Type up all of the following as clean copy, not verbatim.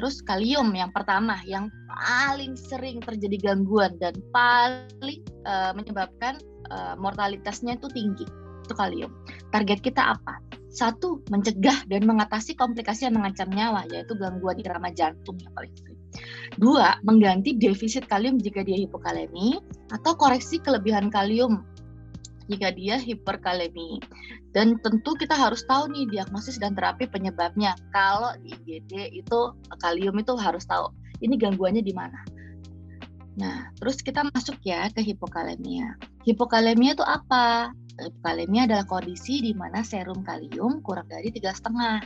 Terus kalium yang pertama, yang paling sering terjadi gangguan dan paling menyebabkan mortalitasnya itu tinggi, itu kalium. Target kita apa? 1, mencegah dan mengatasi komplikasi yang mengancam nyawa, yaitu gangguan irama jantung yang paling sering. 2, mengganti defisit kalium jika dia hipokalemi, atau koreksi kelebihan kalium jika dia hiperkalemi. Dan tentu kita harus tahu nih diagnosis dan terapi penyebabnya. Kalau di IGD itu kalium itu harus tahu ini gangguannya di mana. Nah, terus kita masuk ya ke hipokalemia. Hipokalemia itu apa? Hipokalemia adalah kondisi di mana serum kalium kurang dari 3,5.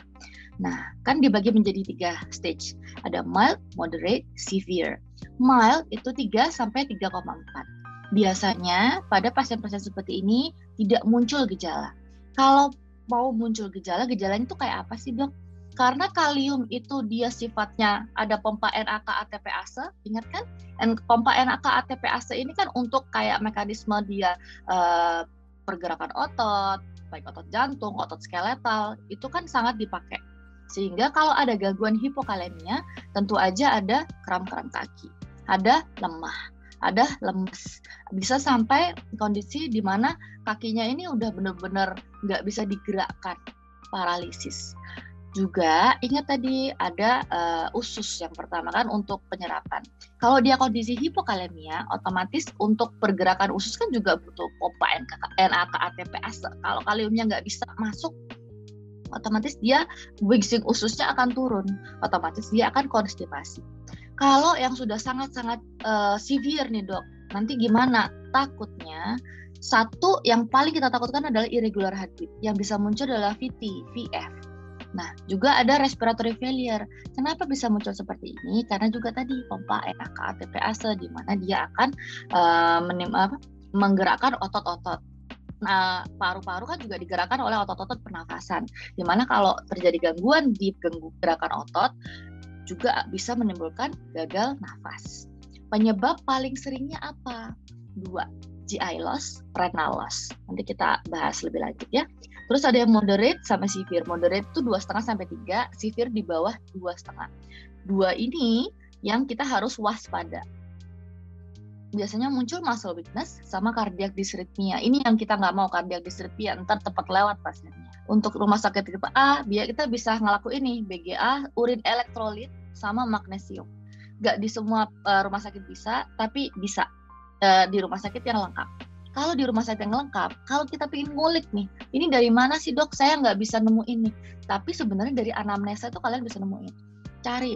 Nah, kan dibagi menjadi 3 stage. Ada mild, moderate, severe. Mild itu 3 sampai 3,4. Biasanya pada pasien-pasien seperti ini tidak muncul gejala. Kalau mau muncul gejala, gejalanya itu kayak apa sih, Dok? Karena kalium itu dia sifatnya ada pompa NAK ATPase, ingat kan? Pompa NAK ATPase ini kan untuk kayak mekanisme dia pergerakan otot, baik otot jantung, otot skeletal, itu kan sangat dipakai. Sehingga kalau ada gangguan hipokalemia, tentu aja ada kram-kram kaki, ada lemah, ada lemes, bisa sampai kondisi di mana kakinya ini udah benar-benar nggak bisa digerakkan, paralisis. Juga ingat tadi ada usus yang pertama kan untuk penyerapan. Kalau dia kondisi hipokalemia, otomatis untuk pergerakan usus kan juga butuh pompa NAK ATPase. Kalau kaliumnya nggak bisa masuk, otomatis dia wixing ususnya akan turun, otomatis dia akan konstipasi. Kalau yang sudah sangat-sangat severe nih, Dok, nanti gimana? Takutnya satu yang paling kita takutkan adalah irregular heartbeat. Yang bisa muncul adalah VT, VF. Nah, juga ada respiratory failure. Kenapa bisa muncul seperti ini? Karena juga tadi pompa NAK ATPase di mana dia akan menggerakkan otot-otot. Nah, paru-paru kan juga digerakkan oleh otot-otot pernafasan. Di mana kalau terjadi gangguan di gerakan otot, juga bisa menimbulkan gagal nafas. Penyebab paling seringnya apa? 2, GI loss, renal loss. Nanti kita bahas lebih lanjut ya. Terus ada yang moderate sama severe. Moderate itu 2,5 sampai 3, severe di bawah 2,5. 2 ini yang kita harus waspada. Biasanya muncul muscle weakness sama cardiac dysrhythmia. Ini yang kita nggak mau, cardiac dysrhythmia, ntar tepat lewat pasiennya. Untuk rumah sakit tipe A, biar kita bisa ngelakuin ini, BGA, urin elektrolit, sama magnesium. Nggak di semua rumah sakit bisa, tapi bisa di rumah sakit yang lengkap. Kalau di rumah sakit yang lengkap, kalau kita pengen ngulik nih, ini dari mana sih, Dok? Saya nggak bisa nemuin nih. Tapi sebenarnya dari anamnesa itu kalian bisa nemuin. Cari,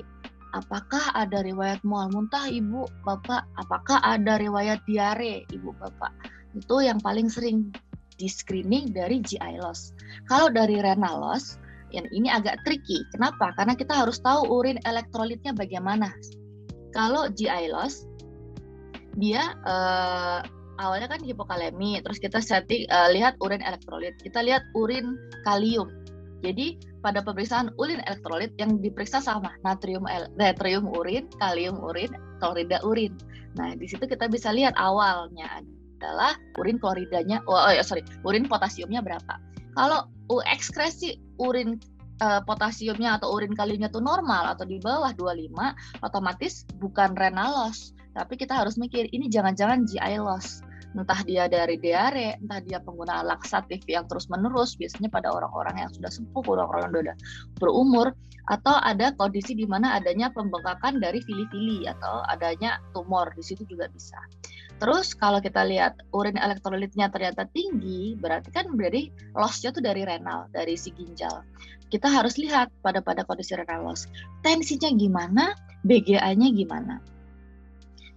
apakah ada riwayat mual muntah ibu bapak, apakah ada riwayat diare ibu bapak. Itu yang paling sering di screening dari GI loss. Kalau dari renal loss, yang ini agak tricky. Kenapa? Karena kita harus tahu urin elektrolitnya bagaimana. Kalau GI loss, dia awalnya kan hipokalemi, terus kita lihat urin elektrolit, kita lihat urin kalium. Jadi pada pemeriksaan urin elektrolit yang diperiksa sama natrium urin, kalium urin, klorida urin. Nah, di situ kita bisa lihat awalnya adalah urin kloridanya, urin potasiumnya berapa. Kalau ekskresi urin potasiumnya atau urin kaliumnya itu normal atau di bawah 25, otomatis bukan renal loss, tapi kita harus mikir ini jangan-jangan GI loss. Entah dia dari diare, entah dia penggunaan laksatif yang terus-menerus, biasanya pada orang-orang yang sudah sepuh, orang-orang yang sudah berumur, atau ada kondisi di mana adanya pembengkakan dari fili-fili atau adanya tumor, di situ juga bisa. Terus kalau kita lihat urin elektrolitnya ternyata tinggi, berarti loss-nya tuh dari renal, dari si ginjal. Kita harus lihat pada kondisi renal loss, tensinya gimana, BGA-nya gimana.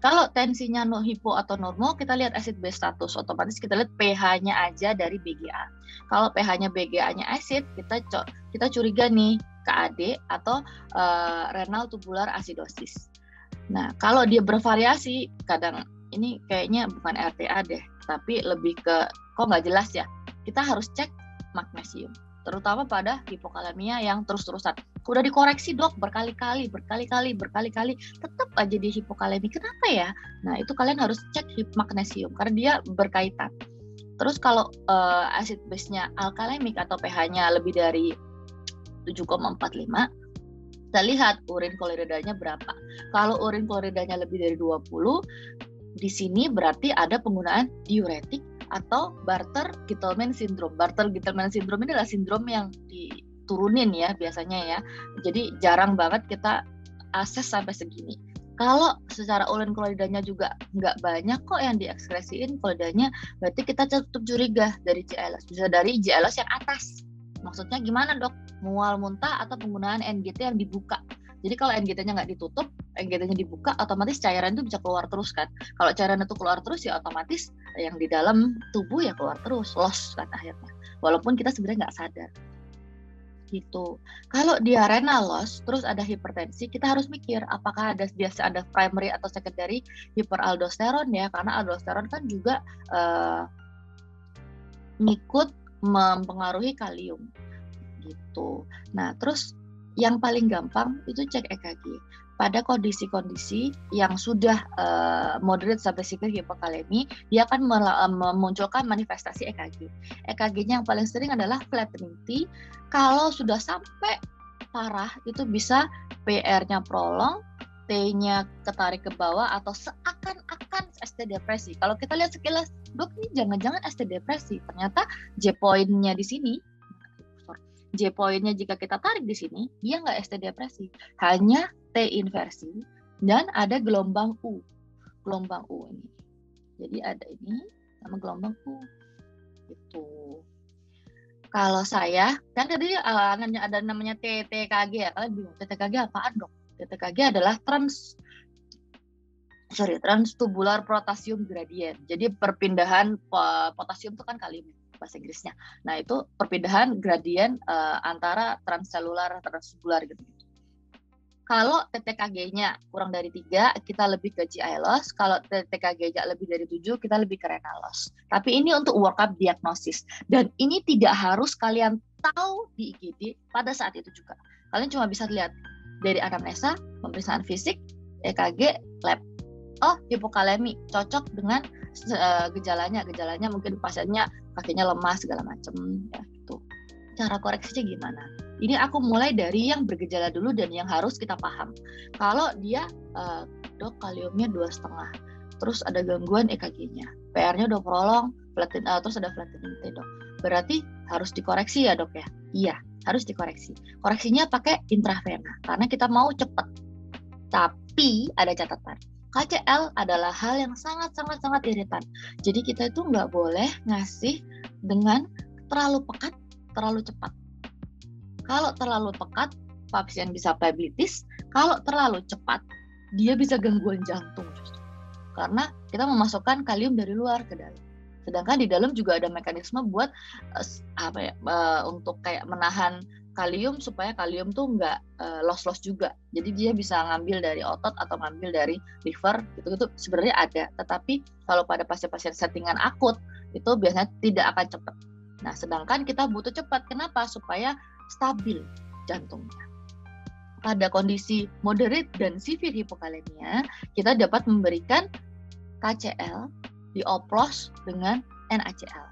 Kalau tensinya hipo atau normal, kita lihat acid base status. Otomatis kita lihat pH-nya aja dari BGA. Kalau pH-nya BGA-nya acid, kita curiga nih KAD atau renal tubular acidosis. Nah, kalau dia bervariasi, kadang ini kayaknya bukan RTA deh, tapi lebih ke kok nggak jelas ya. Kita harus cek magnesium, terutama pada hipokalemia yang terus-terusan. Udah dikoreksi, Dok, berkali-kali, tetap aja di hipokalemi. Kenapa ya? Nah, itu kalian harus cek magnesium karena dia berkaitan. Terus kalau acid base-nya alkalemik atau pH-nya lebih dari 7,45, Kita lihat urin kloridanya berapa. Kalau urin kloridanya lebih dari 20, di sini berarti ada penggunaan diuretik atau Bartter-Gitelman syndrome. Bartter-Gitelman syndrome ini adalah sindrom yang diturunin ya biasanya ya. Jadi jarang banget kita akses sampai segini. Kalau secara urin kloridanya juga nggak banyak kok yang diekskresiin kloridanya, berarti kita tetap curiga dari JLS. Bisa dari JLS yang atas. Maksudnya gimana dok? Mual muntah atau penggunaan NGT yang dibuka. Jadi kalau NGT-nya nggak ditutup, NGT-nya dibuka, otomatis cairan itu bisa keluar terus kan. Kalau cairan itu keluar terus ya otomatis yang di dalam tubuh ya keluar terus, loss kan akhirnya. Walaupun kita sebenarnya nggak sadar. Gitu. Kalau dia renal loss, terus ada hipertensi, kita harus mikir apakah biasa ada primary atau secondary hiperaldosteron ya, karena aldosteron kan juga ngikut mempengaruhi kalium gitu. Nah, terus yang paling gampang itu cek EKG. Pada kondisi-kondisi yang sudah moderate sampai severe hipokalemi, dia akan memunculkan manifestasi EKG. EKG-nya yang paling sering adalah flattening T. Kalau sudah sampai parah, itu bisa PR-nya prolong, T-nya ketarik ke bawah, atau seakan-akan ST depresi. Kalau kita lihat sekilas, dok ini jangan-jangan ST depresi. Ternyata J-point-nya di sini, J-point-nya jika kita tarik di sini, dia nggak ST depresi. Hanya T inversi dan ada gelombang U. Gelombang U ini. Jadi ada ini sama gelombang U. Gitu. Kalau saya, kan tadi ada namanya TTKG ya. Kalian bingung, TTKG apaan dok? TTKG adalah transtubular potassium gradient. Jadi perpindahan potasium itu kan kalium bahasa Inggrisnya. Nah itu perpindahan gradien antara transselular transtubular gitu. Kalau TTKG-nya kurang dari 3, kita lebih ke GI loss. Kalau TTKG-nya lebih dari 7, kita lebih ke renal loss. Tapi ini untuk workup diagnosis. Dan ini tidak harus kalian tahu di IGD pada saat itu juga. Kalian cuma bisa lihat dari anamnesa, pemeriksaan fisik, EKG, lab. Oh, hipokalemi cocok dengan gejalanya. Gejalanya mungkin pasiennya kakinya lemas segala macam ya gitu. Cara koreksinya gimana? Ini aku mulai dari yang bergejala dulu dan yang harus kita paham. Kalau dia dok kaliumnya 2,5, terus ada gangguan EKG-nya, PR-nya udah prolong, terus ada flattening T dok. Berarti harus dikoreksi ya dok ya? Iya, harus dikoreksi. Koreksinya pakai intravena karena kita mau cepat. Tapi ada catatan. KCL adalah hal yang sangat iritan. Jadi kita itu nggak boleh ngasih dengan terlalu pekat, terlalu cepat. Kalau terlalu pekat, pasien bisa plebitis. Kalau terlalu cepat, dia bisa gangguan jantung justru. Karena kita memasukkan kalium dari luar ke dalam. Sedangkan di dalam juga ada mekanisme buat untuk kayak menahan kalium supaya kalium tuh nggak loss juga. Jadi dia bisa ngambil dari otot atau ngambil dari liver gitu sebenarnya ada. Tetapi kalau pada pasien-pasien settingan akut itu biasanya tidak akan cepat. Nah, sedangkan kita butuh cepat. Kenapa? Supaya stabil jantungnya. Pada kondisi moderate dan severe hipokalemia, kita dapat memberikan KCL dioplos dengan NaCl.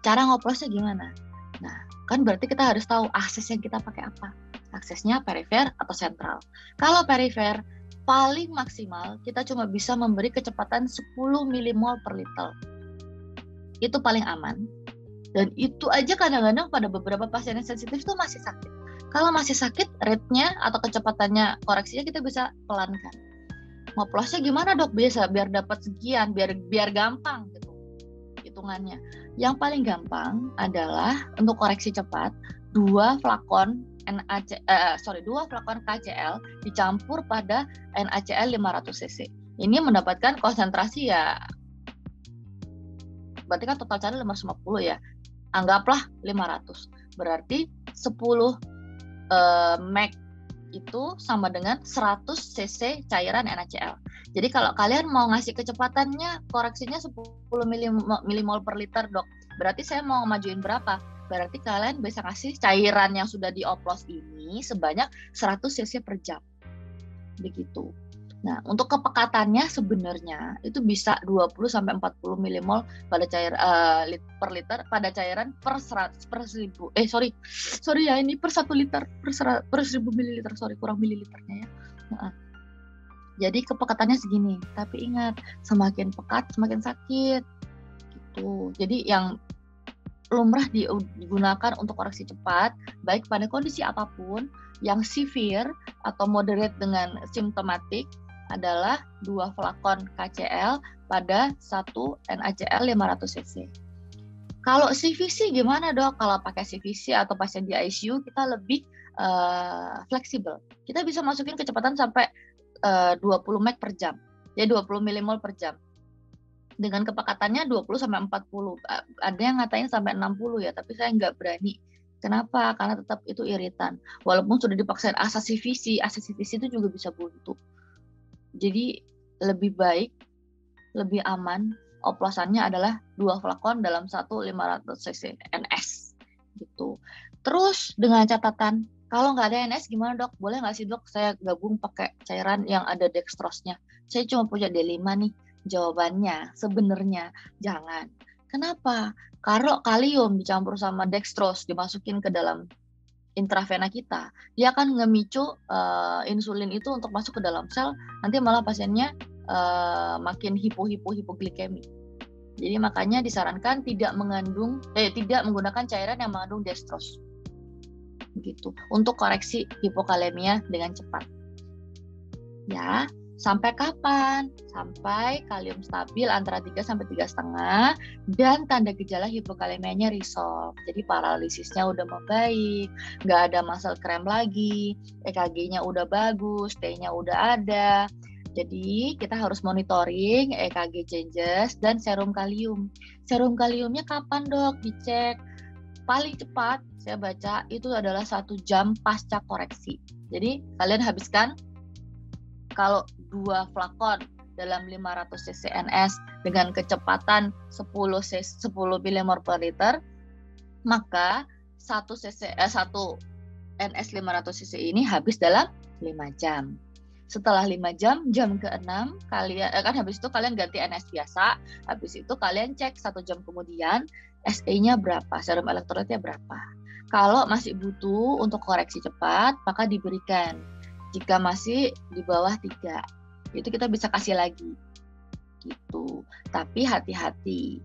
Cara ngoplosnya gimana? Nah, kan berarti kita harus tahu akses yang kita pakai apa. Aksesnya perifer atau sentral. Kalau perifer, paling maksimal kita cuma bisa memberi kecepatan 10 mmol per liter. Itu paling aman. Dan itu aja kadang-kadang pada beberapa pasien yang sensitif itu masih sakit. Kalau masih sakit, rate-nya atau kecepatannya koreksinya kita bisa pelankan. Ngoplosnya gimana dok? Biasa biar dapat sekian, biar gampang gitu hitungannya. Yang paling gampang adalah untuk koreksi cepat 2 flakon KCL dicampur pada NaCl 500 cc. Ini mendapatkan konsentrasi ya, berarti kan total cairan 550 ya. Anggaplah 500. Berarti 10 mg itu sama dengan 100 cc cairan NaCl. Jadi kalau kalian mau ngasih kecepatannya, koreksinya 10 mmol per liter dok. Berarti saya mau majuin berapa? Berarti kalian bisa ngasih cairan yang sudah dioplos ini sebanyak 100 cc per jam. Begitu. Nah, untuk kepekatannya sebenarnya itu bisa 20 sampai 40 milimol pada per liter pada cairan per 1000. Sorry ya, ini per 1 liter per 1000 mililiter, kurang mililiternya ya. Nah, jadi kepekatannya segini, tapi ingat, semakin pekat semakin sakit gitu. Jadi yang lumrah digunakan untuk koreksi cepat, baik pada kondisi apapun, yang severe atau moderate dengan simptomatik adalah 2 flakon KCl pada 1 NaCl 500 cc. Kalau CVC gimana dok? Kalau pakai CVC atau pasien di ICU kita lebih fleksibel. Kita bisa masukin kecepatan sampai 20 mg per jam, ya 20 milimol per jam. Dengan kepekatannya 20 sampai 40. Ada yang ngatain sampai 60 ya, tapi saya nggak berani. Kenapa? Karena tetap itu iritan. Walaupun sudah dipaksain ASA CVC itu juga bisa buntu. Jadi lebih baik, lebih aman, oplosannya adalah 2 flakon dalam 1 500 cc NS gitu. Terus dengan catatan, kalau nggak ada NS gimana dok? Boleh nggak sih dok saya gabung pakai cairan yang ada dextrose-nya? Saya cuma punya D5 nih. Jawabannya sebenarnya jangan. Kenapa? Kalau kalium dicampur sama dextrose dimasukin ke dalam intravena kita, dia akan ngemicu insulin itu untuk masuk ke dalam sel, nanti malah pasiennya makin hipoglikemi. Jadi makanya disarankan tidak menggunakan cairan yang mengandung dextrose. Begitu. Untuk koreksi hipokalemia dengan cepat. Ya, sampai kapan? Sampai kalium stabil antara 3 sampai 3,5 dan tanda gejala hipokalemianya resolve. Jadi paralisisnya udah membaik, nggak ada muscle cramp lagi, EKG-nya udah bagus, T-nya udah ada. Jadi kita harus monitoring EKG changes dan serum kalium. Serum kaliumnya kapan dok dicek? Paling cepat saya baca itu adalah 1 jam pasca koreksi. Jadi kalian habiskan kalau 2 flakon dalam 500 cc NS dengan kecepatan 10 milimol per liter, maka 1 NS 500 cc ini habis dalam 5 jam. Setelah 5 jam, jam ke-6 kalian kan habis itu kalian ganti NS biasa, habis itu kalian cek 1 jam kemudian SA-nya berapa, serum elektrolitnya berapa. Kalau masih butuh untuk koreksi cepat, maka diberikan. Jika masih di bawah 3, itu kita bisa kasih lagi gitu. Tapi hati-hati,